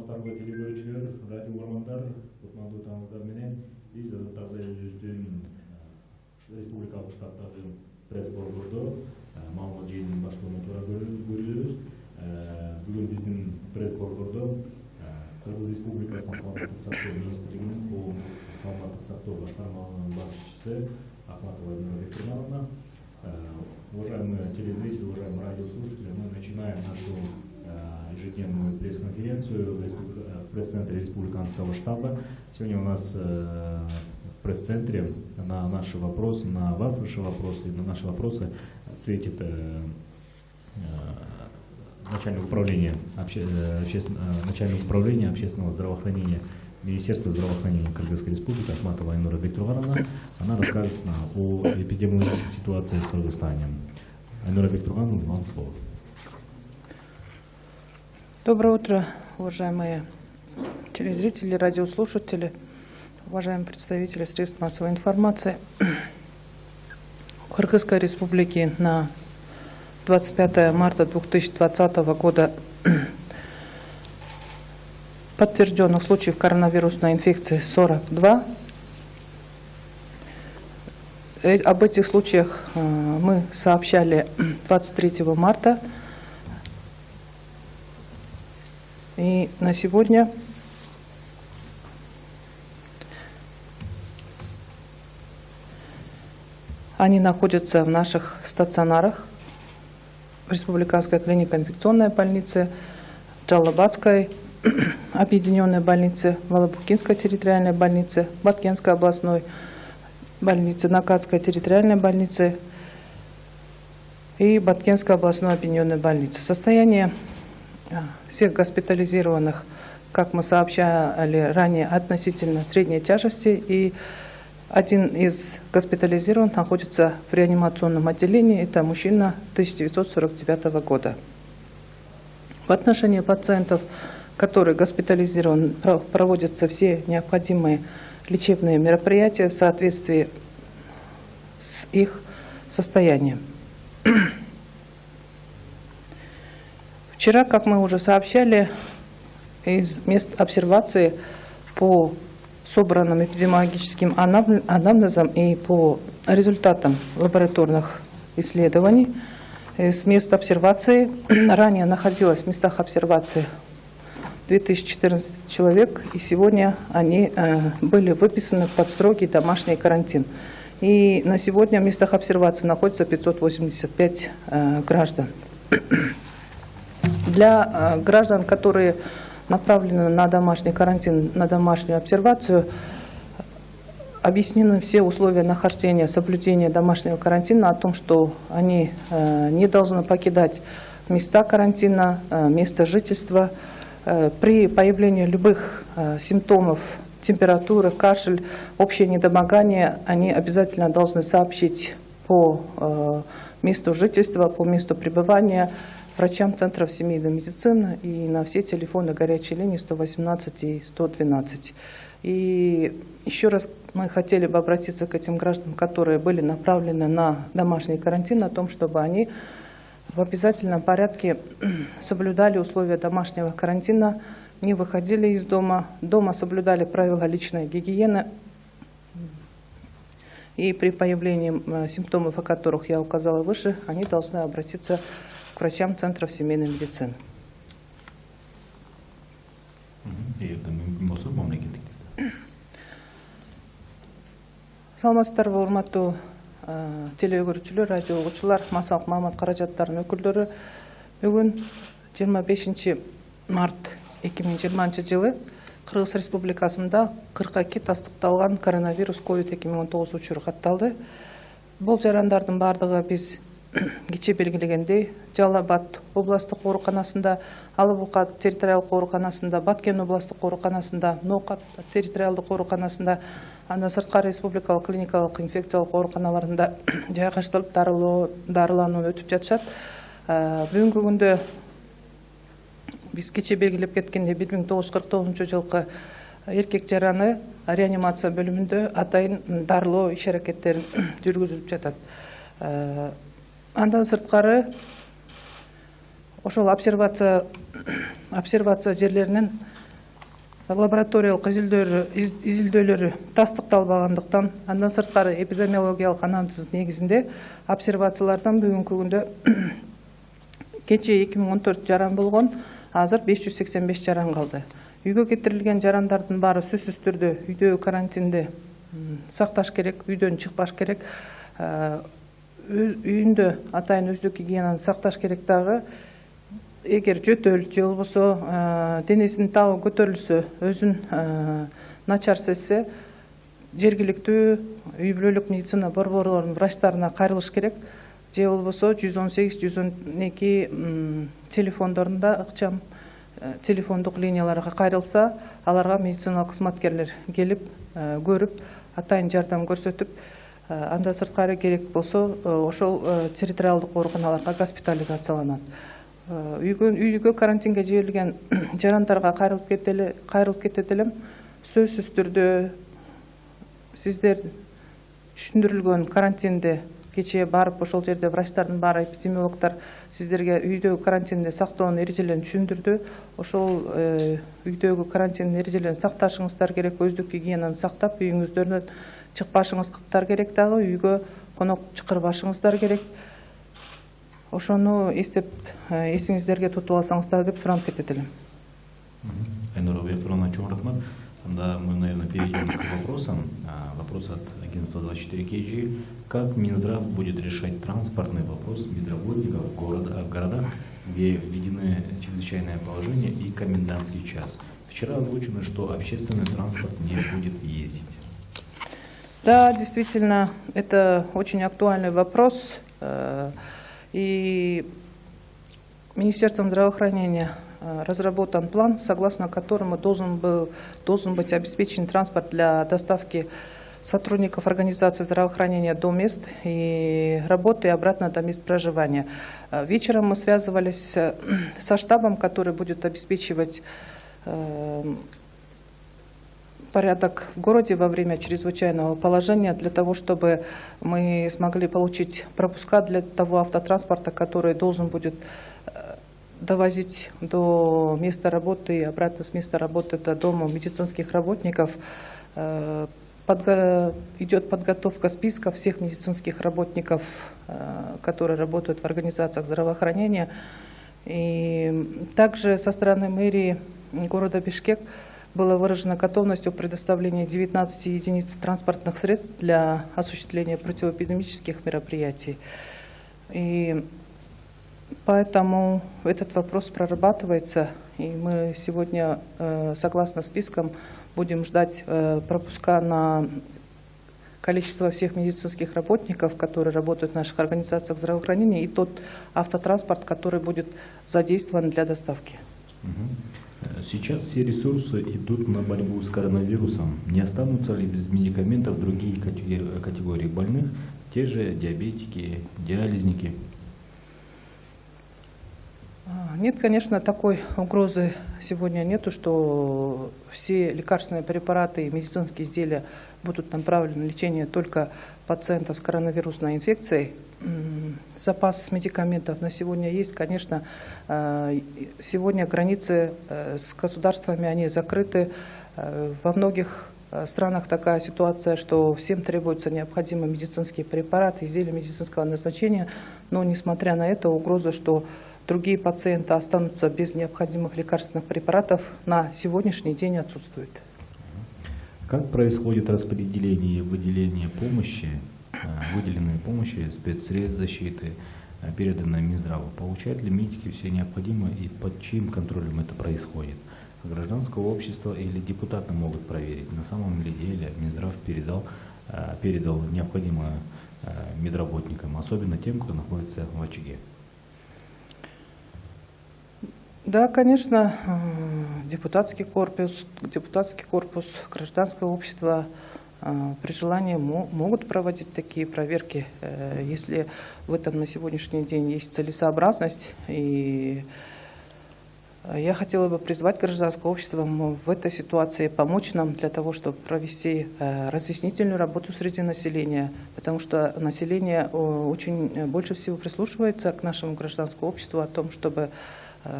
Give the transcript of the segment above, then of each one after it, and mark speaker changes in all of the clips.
Speaker 1: Саламатсыздарбы телегөрүүчүлөр, радио угармандар, кутмандуу тааңыңыздар менен биз таза өзүбүздүн республикалык штаттагы пресс борбордо маалымат жыйынынын башталууну туура көрүбүз. Бүгүн биздин пресс борбордо Кыргыз Республикасынын саламаттык сактоо министрлигинин коомдук саламаттык сактоо башкармалыгынын башчысы Ахматова Эльнура Бектургановна. Уважаемые телезрители, уважаемые радиослушатели, мы начинаем нашу ежедневную пресс-конференцию в пресс-центре Республиканского штаба. Сегодня у нас в пресс-центре на наши вопросы, на ваши вопросы, на наши вопросы ответит начальник управления общественного здравоохранения Министерства здравоохранения Кыргызской Республики Ахматова Эльнура Бектургановна. Она расскажет о эпидемиологической ситуации в Кыргызстане. Эльнура Бектургановна, вам слово.
Speaker 2: Доброе утро, уважаемые телезрители, радиослушатели, уважаемые представители средств массовой информации. В Кыргызской Республике на 25 марта 2020 года подтвержденных случаев коронавирусной инфекции 42. Об этих случаях мы сообщали 23 марта. И на сегодня они находятся в наших стационарах в Республиканской клинико-инфекционной больнице, Джалабадской объединенной больнице, Волобукинской территориальной больнице, Баткенской областной больнице, Накатской территориальной больнице и Баткенской областной объединенной больнице. Состояние всех госпитализированных, как мы сообщали ранее, относительно средней тяжести, и один из госпитализированных находится в реанимационном отделении, это мужчина 1949 года. В отношении пациентов, которые госпитализированы, проводятся все необходимые лечебные мероприятия в соответствии с их состоянием. Вчера, как мы уже сообщали, из мест обсервации по собранным эпидемиологическим анамнезам и по результатам лабораторных исследований, с мест обсервации, ранее находилось в местах обсервации 2014 человек, и сегодня они были выписаны под строгий домашний карантин. И на сегодня в местах обсервации находится 585 граждан. Для граждан, которые направлены на домашний карантин, на домашнюю обсервацию, объяснены все условия нахождения, соблюдения домашнего карантина, о том, что они не должны покидать места карантина, место жительства. При появлении любых симптомов, температуры, кашель, общее недомогание, они обязательно должны сообщить по месту жительства, по месту пребывания врачам центров семейной медицины и на все телефоны горячей линии 118 и 112. И еще раз мы хотели бы обратиться к этим гражданам, которые были направлены на домашний карантин, о том, чтобы они в обязательном порядке соблюдали условия домашнего карантина, не выходили из дома, дома соблюдали правила личной гигиены. И при появлении симптомов, о которых я указала выше, они должны обратиться к врачам центров семейной медицины. Саламатсыздарбы, урматтуу телегөрүүчүлөр, радио угуучулар, массалык маалымат каражаттарынын өкүлдөрү. Бүгүн 25 март 2020 жылы Кыргыз Республикасында 42 тастыкталган коронавирус COVID-2019 учуру катталды. Бул жарандардын бардыгы биз кече белгилегендей Жалал-Абад областык ооруканасында, Алабука территориалдык ооруканасында, Баткен областык ооруканасында, Ноокат территориалдык ооруканасында, анда сырткары республикалык клиникалык инфекциялык ооруканаларында жайгаштырылып дарыланууну өтүп жатышат. Бүгүнкү күндө биз кече белгилеп кеткендей 1949 жылкы эркек жараны реанимация бөлүмүндө атайын дарылоо иш аракеттерин жүргүзүлүп жатат. Андан сырткары ошол обсервация жерлеринен лабораториялық изилдөөлөрү тастыкталбагандыктан, андан сырткары эпидемиологиялык анализ негизинде обсервациялардан бүгүнкү күндө кечээ 2014 жаран болгон, азыр 585 жаран калды. Үйгө кетирилген жарандардын баары сөзсүз түрдө үйдө карантинде сакташ керек, үйдөн чыкпаш керек, үйүндө атайын өздүк гигиенаны сакташ керек. Дагы эгер жөтөл же болбосо денесинин табы көтөрүлсө, өзүн начар сезсе, жергиликтүү үй бүлөлүк медицина борборлорунун врачтарына кайрылыш керек, же болбосо 118-112 телефондорунда ыкчам телефондук линияларга кайрылса, аларга медициналык кызматкерлер келип көрүп, атайын жардам көрсөтүп, анда сырткары керек болсо ошол территориалдык ооруканаларга госпитализацияланат. Үйгө карантинге жиберилген жарандарга кайрылып кетет элем. Сөзсүз түрдө сиздер түшүндүрүлгөн карантинде кечээ барып, ошол жерде врачтардын баары, эпидемиологдор сиздерге үйдөгү карантинде сактоонун эрежелерин түшүндүрдү. Ошол үйдөгү карантиндин эрежелерин сакташыңыздар керек, өздүк гигиенаны сактап, үйүңүздөрдөн чыкпашыңыздар керек, дагы үйгө конок чакырбашыңыздар керек. Ошону эстеп, эсиңиздерге тутуп алсаңыздар деп суранып кетет элем.
Speaker 1: Айнура Викторовна, чоң рахмат. Тогда мы, наверное, перейдем к вопросам. Вопрос от агентства 24 KG. Как Минздрав будет решать транспортный вопрос медработников в городах, где введены чрезвычайное положение и комендантский час? Вчера озвучено, что общественный транспорт не будет ездить.
Speaker 2: Да, действительно, это очень актуальный вопрос. И Министерством здравоохранения разработан план, согласно которому должен быть обеспечен транспорт для доставки сотрудников организации здравоохранения до мест и работы и обратно до мест проживания. Вечером мы связывались со штабом, который будет обеспечивать порядок в городе во время чрезвычайного положения, для того, чтобы мы смогли получить пропуска для того автотранспорта, который должен будет довозить до места работы и обратно с места работы до дома медицинских работников. Идет подготовка списка всех медицинских работников, которые работают в организациях здравоохранения. И также со стороны мэрии города Бишкек была выражена готовность о предоставлении 19 единиц транспортных средств для осуществления противоэпидемических мероприятий. И поэтому этот вопрос прорабатывается, и мы сегодня, согласно спискам, будем ждать пропуска на количество всех медицинских работников, которые работают в наших организациях здравоохранения, и тот автотранспорт, который будет задействован для доставки.
Speaker 1: Сейчас все ресурсы идут на борьбу с коронавирусом. Не останутся ли без медикаментов другие категории больных, те же диабетики, диализники?
Speaker 2: Нет, конечно, такой угрозы сегодня нету, что все лекарственные препараты и медицинские изделия будут направлены на лечение только пациентов с коронавирусной инфекцией. Запас медикаментов на сегодня есть. Конечно, сегодня границы с государствами, они закрыты. Во многих странах такая ситуация, что всем требуются необходимые медицинские препараты, изделия медицинского назначения. Но несмотря на это, угроза, что другие пациенты останутся без необходимых лекарственных препаратов, на сегодняшний день отсутствует.
Speaker 1: Как происходит распределение и выделение помощи, выделенной помощи, спецсредств защиты, переданной Минздраву? Получают ли медики все необходимое и под чьим контролем это происходит? Гражданское общество или депутаты могут проверить, на самом ли деле Минздрав передал необходимое медработникам, особенно тем, кто находится в очаге?
Speaker 2: Да, конечно, депутатский корпус, гражданское общество при желании могут проводить такие проверки, если в этом на сегодняшний день есть целесообразность. И я хотела бы призвать гражданское общество в этой ситуации помочь нам для того, чтобы провести разъяснительную работу среди населения, потому что население очень больше всего прислушивается к нашему гражданскому обществу о том, чтобы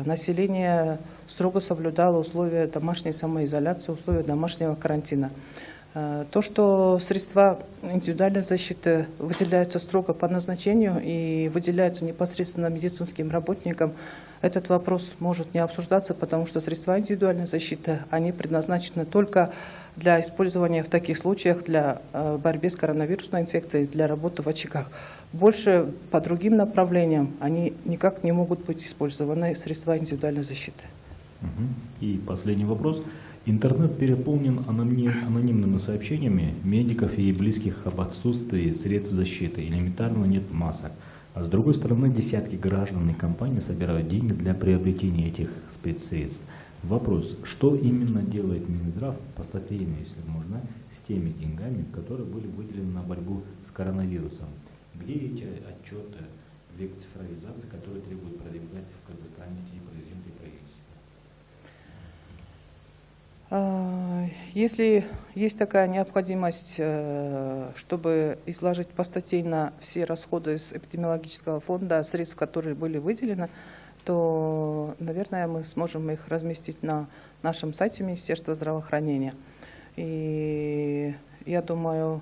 Speaker 2: население строго соблюдало условия домашней самоизоляции, условия домашнего карантина. То, что средства индивидуальной защиты выделяются строго по назначению и выделяются непосредственно медицинским работникам, этот вопрос может не обсуждаться, потому что средства индивидуальной защиты, они предназначены только для использования в таких случаях для борьбы с коронавирусной инфекцией, для работы в очагах. Больше по другим направлениям они никак не могут быть использованы, средства индивидуальной защиты.
Speaker 1: И последний вопрос. Интернет переполнен анонимными сообщениями медиков и близких об отсутствии средств защиты, элементарно нет масок. А с другой стороны, десятки граждан и компаний собирают деньги для приобретения этих спецсредств. Вопрос, что именно делает Минздрав по статейно, если можно, с теми деньгами, которые были выделены на борьбу с коронавирусом? Где эти отчеты, век цифровизации, которые требуют продвигать в Кыргызстане и президент, и правительство?
Speaker 2: Если есть такая необходимость, чтобы изложить постатейно все расходы из эпидемиологического фонда, средств, которые были выделены, то, наверное, мы сможем их разместить на нашем сайте Министерства здравоохранения. И я думаю,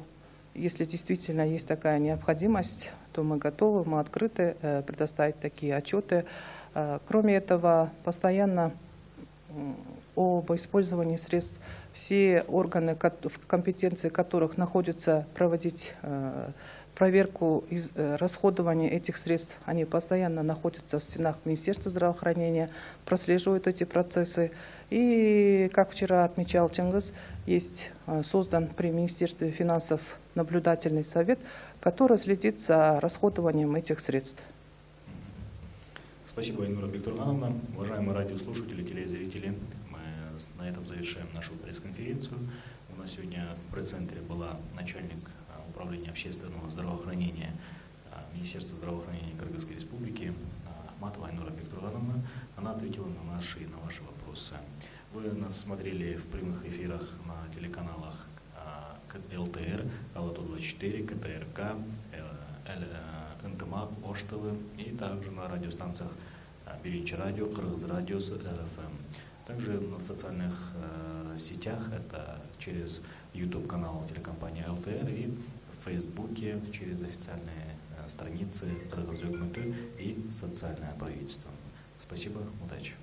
Speaker 2: если действительно есть такая необходимость, то мы готовы, мы открыты предоставить такие отчеты. Кроме этого, постоянно об использовании средств все органы, в компетенции которых находится проводить проверку расходования этих средств, они постоянно находятся в стенах Министерства здравоохранения, прослеживают эти процессы. И, как вчера отмечал Чингис, есть создан при Министерстве финансов наблюдательный совет, который следит за расходованием этих средств.
Speaker 1: Спасибо, Айнура Бектургановна. Уважаемые радиослушатели, телезрители, мы на этом завершаем нашу пресс-конференцию. У нас сегодня в пресс-центре была начальник управления общественного здравоохранения Министерства здравоохранения Кыргызской Республики Ахматова Айнура Бектургановна. Она ответила на ваши вопросы. Вы нас смотрели в прямых эфирах на телеканалах ЛТР, АЛАТО-24, КТРК, НТМА, Оштовы и также на радиостанциях Биринчи радио, Кыргыз радио, РФМ. Также на социальных сетях, это через YouTube-канал телекомпании ЛТР и в Фейсбуке через официальные страницы Кыргыз Өкмөтү и социальное правительство. Спасибо, удачи.